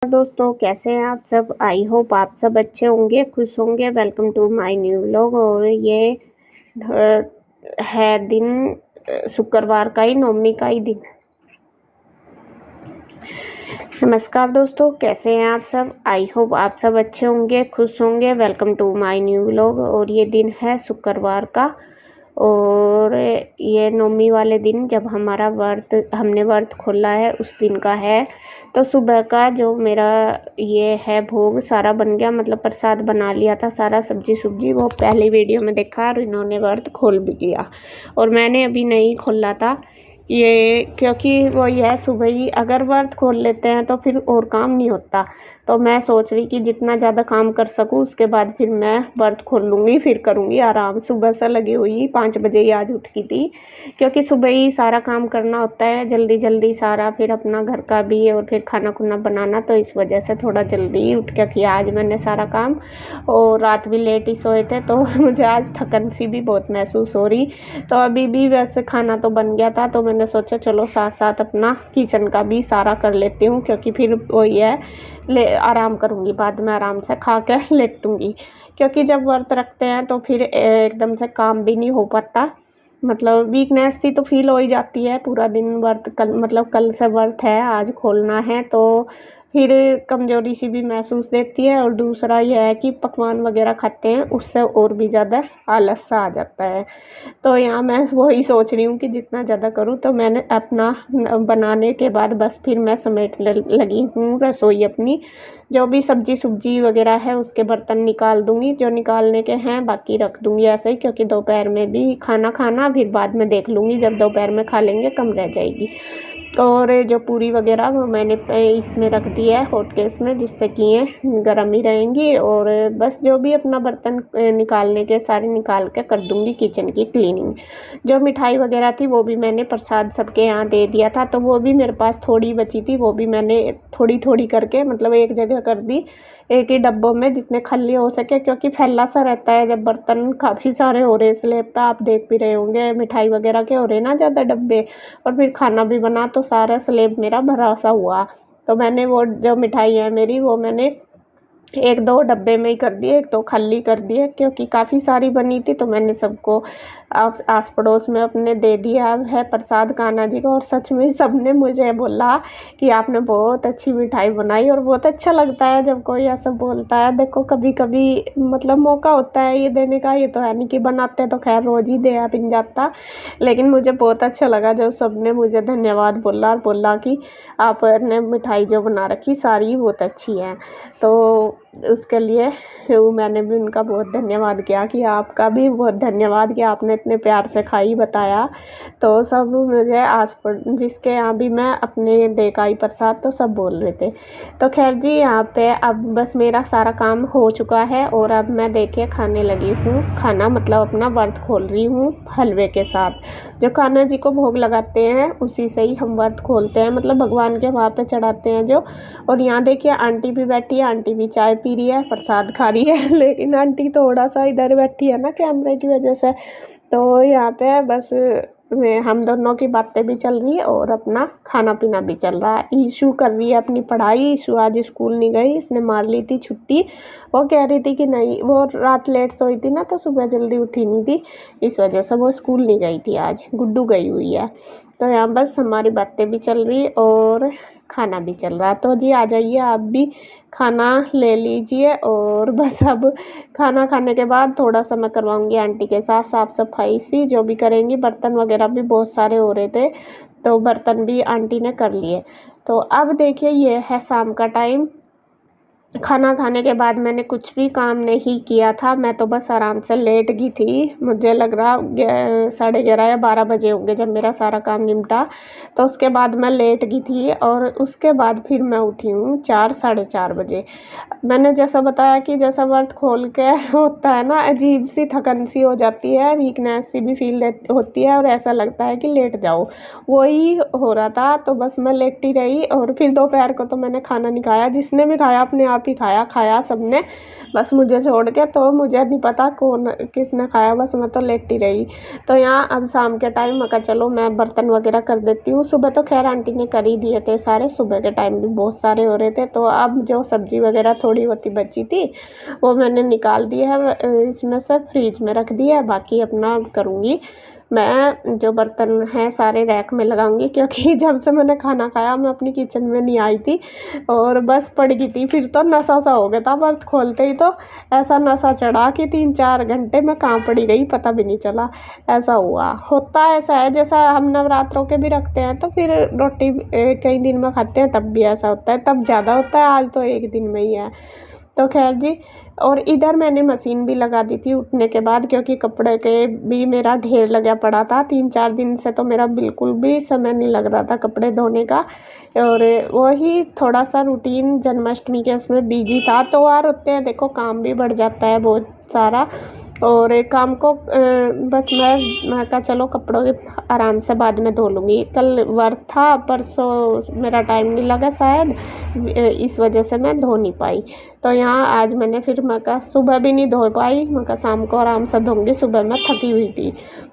दोस्तों, कैसे हैं आप सब। आई होप आप सब अच्छे होंगे, खुश होंगे। Welcome to my new vlog. और ये है दिन शुक्रवार का ही, नवमी का ही दिन। नमस्कार दोस्तों, कैसे हैं आप सब। आई होप आप सब अच्छे होंगे, खुश होंगे। Welcome to my new vlog. और ये दिन है शुक्रवार का, और ये नवमी वाले दिन जब हमने व्रत खोला है उस दिन का है। तो सुबह का जो मेरा ये है भोग सारा बन गया, मतलब प्रसाद बना लिया था सारा, सब्जी सुब्जी वो पहली वीडियो में देखा। और इन्होंने व्रत खोल भी लिया और मैंने अभी नहीं खोला था ये, क्योंकि वो यह सुबह ही अगर व्रत खोल लेते हैं तो फिर और काम नहीं होता। तो मैं सोच रही कि जितना ज़्यादा काम कर सकूं उसके बाद फिर मैं व्रत खोल लूँगी, फिर करूँगी आराम। सुबह से लगी हुई 5 बजे ही आज उठ की थी, क्योंकि सुबह ही सारा काम करना होता है जल्दी जल्दी सारा, फिर अपना घर का भी और फिर खाना खुना बनाना। तो इस वजह से थोड़ा जल्दी ही उठ के किया आज मैंने सारा काम। और रात भी लेट ही सोए थे तो मुझे आज थकन सी भी बहुत महसूस हो रही। तो अभी भी वैसे खाना तो बन गया था, तो मैंने सोचा चलो साथ साथ अपना किचन का भी सारा कर लेती हूँ, क्योंकि फिर वही है आराम करूँगी, बाद में आराम से खा के लेटूँगी। क्योंकि जब व्रत रखते हैं तो फिर एकदम से काम भी नहीं हो पाता, मतलब वीकनेस सी तो फील हो ही जाती है। पूरा दिन व्रत कल से व्रत है, आज खोलना है, तो फिर कमज़ोरी सी भी महसूस देती है। और दूसरा यह है कि पकवान वगैरह खाते हैं उससे और भी ज़्यादा आलस सा आ जाता है। तो यहाँ मैं वही सोच रही हूँ कि जितना ज़्यादा करूँ। तो मैंने अपना बनाने के बाद बस फिर मैं समेट लगी हूँ रसोई अपनी। जो भी सब्जी सुब्जी वगैरह है उसके बर्तन निकाल दूँगी, जो निकालने के हैं बाकी रख दूँगी ऐसे ही, क्योंकि दोपहर में भी खाना फिर बाद में देख लूँगी, जब दोपहर में खा लेंगे कम रह जाएगी। और जो पूरी वगैरह वो मैंने इसमें रख दी है हॉट केस में, जिससे कि ये गर्म ही रहेंगी। और बस जो भी अपना बर्तन निकालने के सारे निकाल के कर दूँगी किचन की क्लीनिंग। जो मिठाई वगैरह थी वो भी मैंने प्रसाद सबके यहाँ दे दिया था, तो वो भी मेरे पास थोड़ी बची थी, वो भी मैंने थोड़ी थोड़ी करके मतलब एक जगह कर दी, एक ही डब्बों में जितने खाली हो सके, क्योंकि फैला सा रहता है जब बर्तन काफ़ी सारे हो रहे स्लैब पे। आप देख भी रहे होंगे मिठाई वगैरह के हो रहे ना ज़्यादा डब्बे, और फिर खाना भी बना तो सारा स्लैब मेरा भरा सा हुआ। तो मैंने वो जो मिठाई है मेरी वो मैंने 1-2 डब्बे में ही कर दिए, 1 तो खाली कर दिए, क्योंकि काफ़ी सारी बनी थी। तो मैंने सबको आस पड़ोस में अपने दे दिया है प्रसाद कान्हा जी को। और सच में सबने मुझे बोला कि आपने बहुत अच्छी मिठाई बनाई। और बहुत अच्छा लगता है जब कोई ऐसा बोलता है। देखो कभी कभी मतलब मौका होता है ये देने का, ये तो है नहीं कि बनाते तो खैर रोज़ ही दिया पिन जाता। लेकिन मुझे बहुत अच्छा लगा जब सबने मुझे धन्यवाद बोला, और बोला कि आपने मिठाई जो बना रखी सारी बहुत अच्छी है। तो उसके लिए मैंने भी उनका बहुत धन्यवाद किया कि आपका भी बहुत धन्यवाद कि आपने इतने प्यार से खाई बताया। तो सब मुझे जिसके यहाँ भी मैं अपने देखा ही प्रसाद, तो सब बोल रहे थे। तो खैर जी, यहाँ पे अब बस मेरा सारा काम हो चुका है, और अब मैं देखिए खाने लगी हूँ खाना, मतलब अपना व्रत खोल रही हूँ हलवे के साथ। जो कान्हा जी को भोग लगाते हैं उसी से ही हम व्रत खोलते हैं, मतलब भगवान के वहाँ पे चढ़ाते हैं जो। और यहाँ देखिए आंटी भी बैठी है, आंटी भी चाय पी रही है, प्रसाद खा रही है। लेकिन आंटी थोड़ा सा इधर बैठी है ना कैमरे की वजह से, तो यहाँ पे बस हम दोनों की बातें भी चल रही है और अपना खाना पीना भी चल रहा है। ईशू कर रही है अपनी पढ़ाई। ईशू आज स्कूल नहीं गई, इसने मार ली थी छुट्टी। वो कह रही थी कि नहीं, वो रात लेट सोई थी ना, तो सुबह जल्दी उठी नहीं थी, इस वजह से वो स्कूल नहीं गई थी। आज गुड्डू गई हुई है। तो यहाँ बस हमारी बातें भी चल रही और खाना भी चल रहा है। तो जी आ जाइए आप भी, खाना ले लीजिए। और बस अब खाना खाने के बाद थोड़ा सा मैं करवाऊँगी आंटी के साथ साफ़ सफाई सी, जो भी करेंगी। बर्तन वगैरह भी बहुत सारे हो रहे थे, तो बर्तन भी आंटी ने कर लिए। तो अब देखिए ये है शाम का टाइम। खाना खाने के बाद मैंने कुछ भी काम नहीं किया था, मैं तो बस आराम से लेट गई थी। मुझे लग रहा 11:30 या 12 बजे होंगे जब मेरा सारा काम निपटा। तो उसके बाद मैं लेट गई थी, और उसके बाद फिर मैं उठी हूँ 4 साढ़े 4 बजे। मैंने जैसा बताया कि जैसा व्रत खोल के होता है ना, अजीब सी थकन सी हो जाती है, वीकनेस सी भी फील होती है, और ऐसा लगता है कि लेट जाओ। वही हो रहा था, तो बस मैं लेटी रही। और फिर दोपहर को तो मैंने खाना नहीं खाया, जिसने भी खाया अपने आप आप ही खाया सबने, बस मुझे छोड़ के। तो मुझे नहीं पता कौन किसने खाया, बस मैं तो लेटी रही। तो यहाँ अब शाम के टाइम मैं कहा चलो मैं बर्तन वगैरह कर देती हूँ। सुबह तो खैर आंटी ने कर ही दिए थे सारे, सुबह के टाइम भी बहुत सारे हो रहे थे। तो अब जो सब्ज़ी वगैरह थोड़ी होती बची थी वो मैंने निकाल दी है, इसमें से फ्रीज में रख दिया है। बाकी अपना करूँगी मैं, जो बर्तन हैं सारे रैक में लगाऊंगी, क्योंकि जब से मैंने खाना खाया मैं अपनी किचन में नहीं आई थी और बस पड़ गई थी। फिर तो नशा सा हो गया था, बर्त खोलते ही तो ऐसा नशा चढ़ा कि 3-4 घंटे मैं कहाँ पड़ी गई पता भी नहीं चला। ऐसा हुआ होता ऐसा है, जैसा हम नवरात्रों के भी रखते हैं तो फिर रोटी कई दिन में खाते हैं तब भी ऐसा होता है, तब ज़्यादा होता है, आज तो एक दिन में ही है। तो खैर जी, और इधर मैंने मशीन भी लगा दी थी उठने के बाद, क्योंकि कपड़े के भी मेरा ढेर लगा पड़ा था। 3-4 दिन से तो मेरा बिल्कुल भी समय नहीं लग रहा था कपड़े धोने का, और वही थोड़ा सा रूटीन जन्माष्टमी के उसमें बिजी था। तो और होते हैं देखो, काम भी बढ़ जाता है बहुत सारा, और एक काम को बस मैं कहा चलो कपड़ों के आराम से बाद में धो लूँगी। कल व्रत था, परसों मेरा टाइम नहीं लगा शायद, इस वजह से मैं धो नहीं पाई। तो यहाँ आज मैंने फिर मैं कहा सुबह भी नहीं धो पाई, मैं कहा शाम को आराम से धोऊंगी, सुबह मैं थकी हुई थी।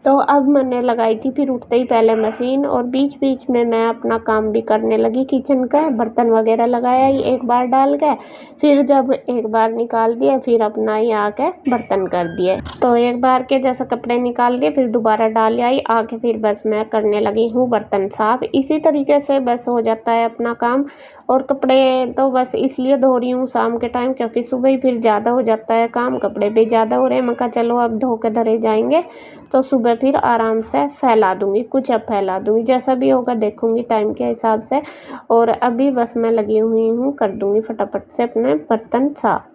तो अब मैंने लगाई थी फिर उठते ही पहले मशीन, और बीच बीच में मैं अपना काम भी करने लगी किचन का, बर्तन वगैरह लगाया एक बार डाल के, फिर जब एक बार निकाल दिया फिर अपना ही आके बर्तन कर दिए। तो एक बार के जैसे कपड़े निकाल दिए फिर दोबारा डाल आई आके, फिर बस मैं करने लगी हूँ बर्तन साफ। इसी तरीके से बस हो जाता है अपना काम। और कपड़े तो बस इसलिए धो रही हूँ शाम के टाइम, क्योंकि सुबह ही फिर ज़्यादा हो जाता है काम, कपड़े भी ज़्यादा हो रहे हैं। मैं कहा चलो अब धो के धरे जाएंगे तो सुबह फिर आराम से फैला दूँगी, कुछ अब फैला दूँगी, जैसा भी होगा देखूँगी टाइम के हिसाब से। और अभी बस मैं लगी हुई हूँ, कर दूँगी फटाफट से अपने बर्तन साफ।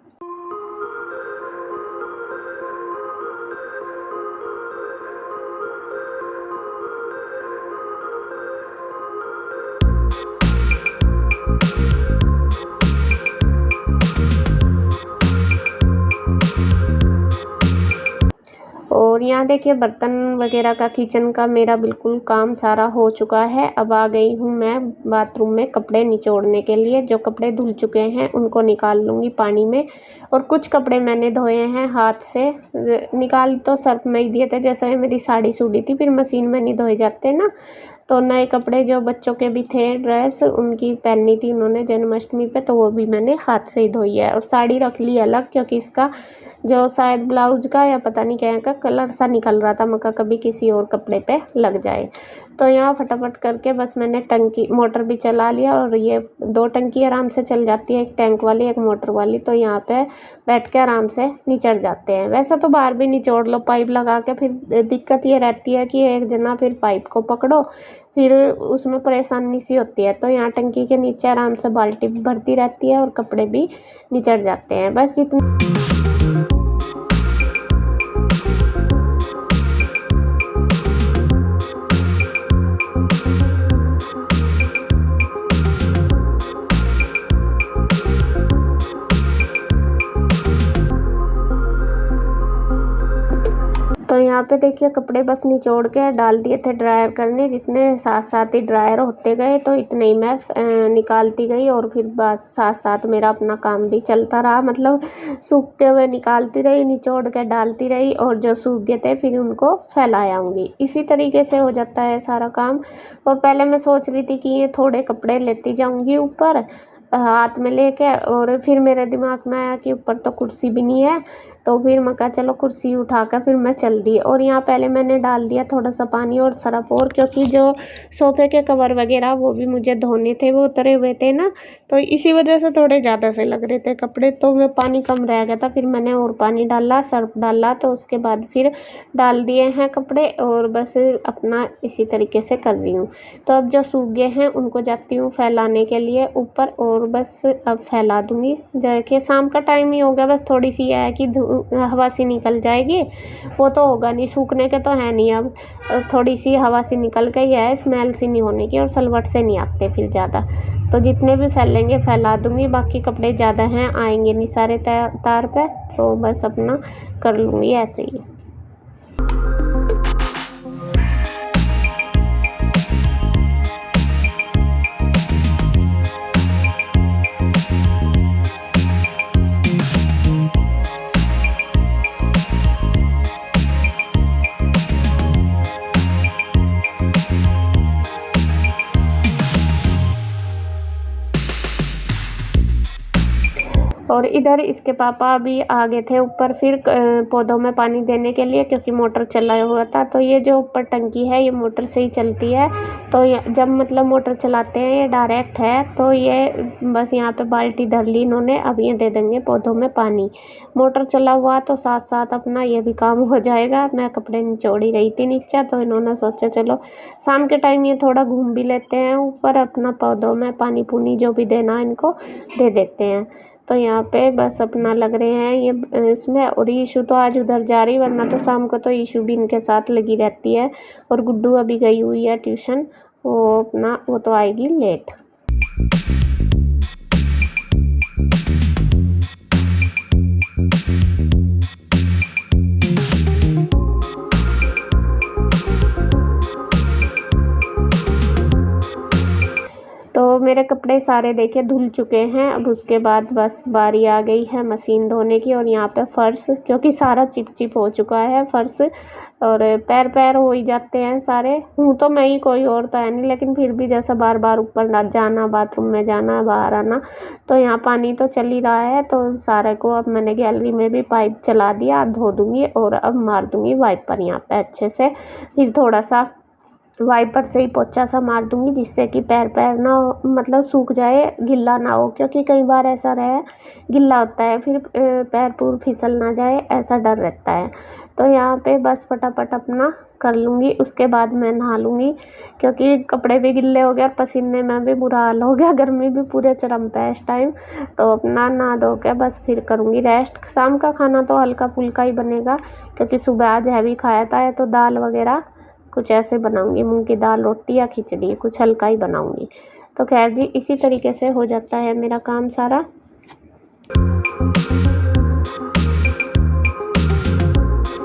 और यहाँ देखिए बर्तन वगैरह का किचन का मेरा बिल्कुल काम सारा हो चुका है। अब आ गई हूँ मैं बाथरूम में कपड़े निचोड़ने के लिए। जो कपड़े धुल चुके हैं उनको निकाल लूँगी पानी में, और कुछ कपड़े मैंने धोए हैं हाथ से, निकाल तो सर्फ में ही दिए थे। जैसे मेरी साड़ी सूडी थी फिर मशीन में नहीं धोए जाते ना, तो नए कपड़े जो बच्चों के भी थे ड्रेस उनकी पहननी थी उन्होंने जन्माष्टमी पे, तो वो भी मैंने हाथ से ही धोई है। और साड़ी रख ली अलग, क्योंकि इसका जो शायद ब्लाउज का या पता नहीं क्या का कलर सा निकल रहा था, मगर कभी किसी और कपड़े पे लग जाए। तो यहाँ फटाफट करके बस मैंने टंकी मोटर भी चला लिया, और ये 2 टंकी आराम से चल जाती है, एक टैंक वाली एक मोटर वाली। तो यहाँ पे बैठ के आराम से निचड़ जाते हैं। वैसे तो बाहर भी निचोड़ लो पाइप लगा के, फिर दिक्कत ये रहती है कि एक जना फिर पाइप को पकड़ो, फिर उसमें परेशानी सी होती है। तो यहाँ टंकी के नीचे आराम से बाल्टी भरती रहती है और कपड़े भी निचड़ जाते हैं। बस जितने तो यहाँ पे देखिए कपड़े बस निचोड़ के डाल दिए थे ड्रायर करने, जितने साथ साथ ही ड्रायर होते गए तो इतने ही मैं निकालती गई, और फिर बस साथ साथ मेरा अपना काम भी चलता रहा। मतलब सूखते हुए निकालती रही, निचोड़ के डालती रही, और जो सूख गए थे फिर उनको फैलाऊँगी। इसी तरीके से हो जाता है सारा काम। और पहले मैं सोच रही थी कि ये थोड़े कपड़े लेती जाऊँगी ऊपर हाथ में लेके, और फिर मेरे दिमाग में आया कि ऊपर तो कुर्सी भी नहीं है, तो फिर मैं कहा चलो कुर्सी उठाकर फिर मैं चल दी। और यहाँ पहले मैंने डाल दिया थोड़ा सा पानी और सरफ, और क्योंकि जो सोफे के कवर वगैरह वो भी मुझे धोने थे, वो उतरे हुए थे ना, तो इसी वजह से थोड़े ज़्यादा से लग रहे थे कपड़े, तो मैं पानी कम रह गया था। फिर मैंने और पानी डाला, सर्फ डाला, तो उसके बाद फिर डाल दिए हैं कपड़े, और बस अपना इसी तरीके से कर रही हूँ। तो अब जो सूख गए हैं उनको जाती हूँ फैलाने के लिए ऊपर, और बस अब फैला दूँगी। जाके शाम का टाइम ही हो गया, बस थोड़ी सी है कि हवा सी निकल जाएगी, वो तो होगा नहीं, सूखने के तो है नहीं। अब थोड़ी सी हवा सी निकल गई है, स्मेल सी नहीं होने की, और सलवट से नहीं आते फिर ज़्यादा। तो जितने भी फैलेंगे फैला दूँगी, बाकी कपड़े ज़्यादा हैं आएंगे नहीं सारे तार पे, तो बस अपना कर लूँगी ऐसे ही। और इधर इसके पापा अभी आ गए थे ऊपर फिर पौधों में पानी देने के लिए, क्योंकि मोटर चला हुआ था। तो ये जो ऊपर टंकी है ये मोटर से ही चलती है। तो जब मतलब मोटर चलाते हैं ये डायरेक्ट है, तो ये बस यहाँ पे बाल्टी धर ली इन्होंने, अब ये दे देंगे पौधों में पानी। मोटर चला हुआ तो साथ साथ अपना ये भी काम हो जाएगा। मैं कपड़े निचोड़ ही रही थी नीचे, तो इन्होंने सोचा चलो शाम के टाइम ये थोड़ा घूम भी लेते हैं ऊपर, अपना पौधों में पानी पुनी जो भी देना इनको दे देते हैं। तो यहाँ पे बस अपना लग रहे हैं ये इसमें। और ईशु तो आज उधर जा रही, वरना तो शाम को तो ईशु भी इनके साथ लगी रहती है। और गुड्डू अभी गई हुई है ट्यूशन, वो तो आएगी लेट। तो मेरे कपड़े सारे देखिए धुल चुके हैं। अब उसके बाद बस बारी आ गई है मशीन धोने की। और यहाँ पे फर्श, क्योंकि सारा चिप हो चुका है फर्श, और पैर हो ही जाते हैं सारे। हूँ तो मैं ही, कोई और तो है नहीं, लेकिन फिर भी जैसा बार बार ऊपर ना जाना, बाथरूम में जाना, बाहर आना, तो यहाँ पानी तो चल ही रहा है। तो सारे को अब मैंने गैलरी में भी पाइप चला दिया, धो दूँगी और अब मार दूँगी वाइपर यहाँ पे अच्छे से। फिर थोड़ा सा वाइपर से ही पोछा सा मार दूँगी, जिससे कि पैर ना मतलब सूख जाए, गिल्ला ना हो। क्योंकि कई बार ऐसा रहे गिल्ला होता है, फिर पैर पूर फिसल ना जाए, ऐसा डर रहता है। तो यहाँ पे बस फटाफट अपना कर लूँगी, उसके बाद मैं नहा लूँगी, क्योंकि कपड़े भी गिल्ले हो गए और पसीने में भी बुरा हाल हो गया। गर्मी भी पूरे चरम पे है इस टाइम। तो अपना नहा धो के बस फिर करूँगी रेस्ट। शाम का खाना तो हल्का फुल्का ही बनेगा, क्योंकि सुबह आज हैवी खाया था, तो दाल वगैरह कुछ ऐसे बनाऊंगी, मूंग की दाल, रोटी या खिचड़ी, कुछ हल्का ही बनाऊंगी। तो खैर जी, इसी तरीके से हो जाता है मेरा काम सारा।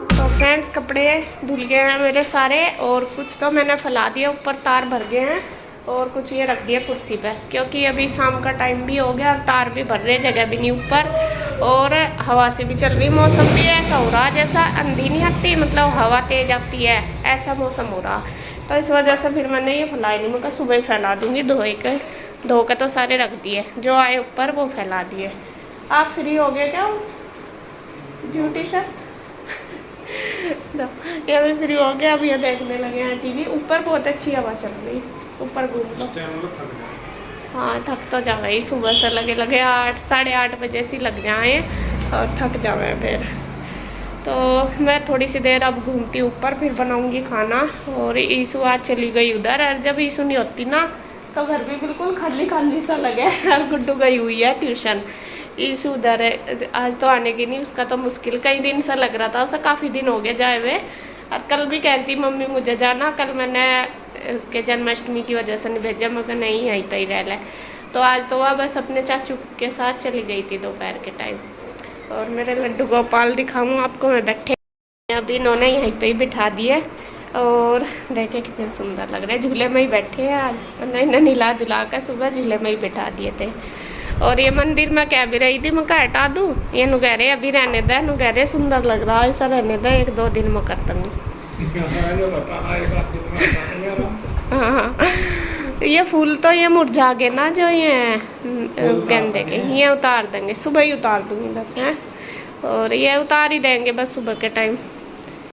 तो फ्रेंड्स, कपड़े धुल गए हैं मेरे सारे, और कुछ तो मैंने फैला दिया, ऊपर तार भर गए हैं, और कुछ ये रख दिया कुर्सी पे, क्योंकि अभी शाम का टाइम भी हो गया और तार भी भर रहे, जगह भी नहीं ऊपर। और हवा से भी चल रही, मौसम भी ऐसा हो रहा जैसा आंधी नहीं आती, मतलब हवा तेज आती है, ऐसा मौसम हो रहा। तो इस वजह से फिर मैंने ये फैलाई नहीं, मैं कहा सुबह ही फैला दूँगी। धो के तो सारे रख दिए, जो आए ऊपर वो फैला दिए। आप फ्री हो गए क्या ड्यूटी से? ये भी फ्री हो गया, अब ये देखने लगे हैं टीवी। ऊपर बहुत अच्छी हवा चल रही, ऊपर घूम लो। हाँ, थक तो जावे ही, सुबह से लगे 8 साढ़े 8 बजे से लग जाए और थक जावे फिर। तो मैं थोड़ी सी देर अब घूमती ऊपर, फिर बनाऊंगी खाना। और ईशु आज चली गई उधर, और जब ईशु नहीं होती ना तो घर भी बिल्कुल खाली खाली सा लगे। और गुड्डू गई हुई है ट्यूशन, ईशु उधर है। आज तो आने की नहीं, उसका तो मुश्किल कई दिन से लग रहा था, उसे काफ़ी दिन हो गए जाए हुए। और कल भी कह रही थी मम्मी मुझे जाना, कल मैंने उसके जन्माष्टमी की वजह से नहीं भेजा, मगर नहीं आई तो ही रह ले। तो आज तो वह बस अपने चाचू के साथ चली गई थी दोपहर के टाइम। और मेरे लड्डू गोपाल दिखाऊँ आपको, मैं बैठे अभी इन्होंने यहीं पे ही बिठा दिए, और देखे कितने सुंदर लग रहे हैं, झूले में ही बैठे हैं आज। इन्हें नहला धुला कर सुबह झूले में ही बिठा दिए थे। और ये मंदिर में कह भी रही थी मैं कहा हटा दूँ, ये नु कह रहे अभी रहने दे, नु कह रहे सुंदर लग रहा है, ऐसा रहने दे, 1-2 दिन में कर दूँगी। हाँ, ये फूल तो ये मुरझा गए ना, जो ये गेंदे के, ये उतार देंगे, सुबह ही उतार दूँगी बस। हैं, और ये उतार ही देंगे बस सुबह के टाइम।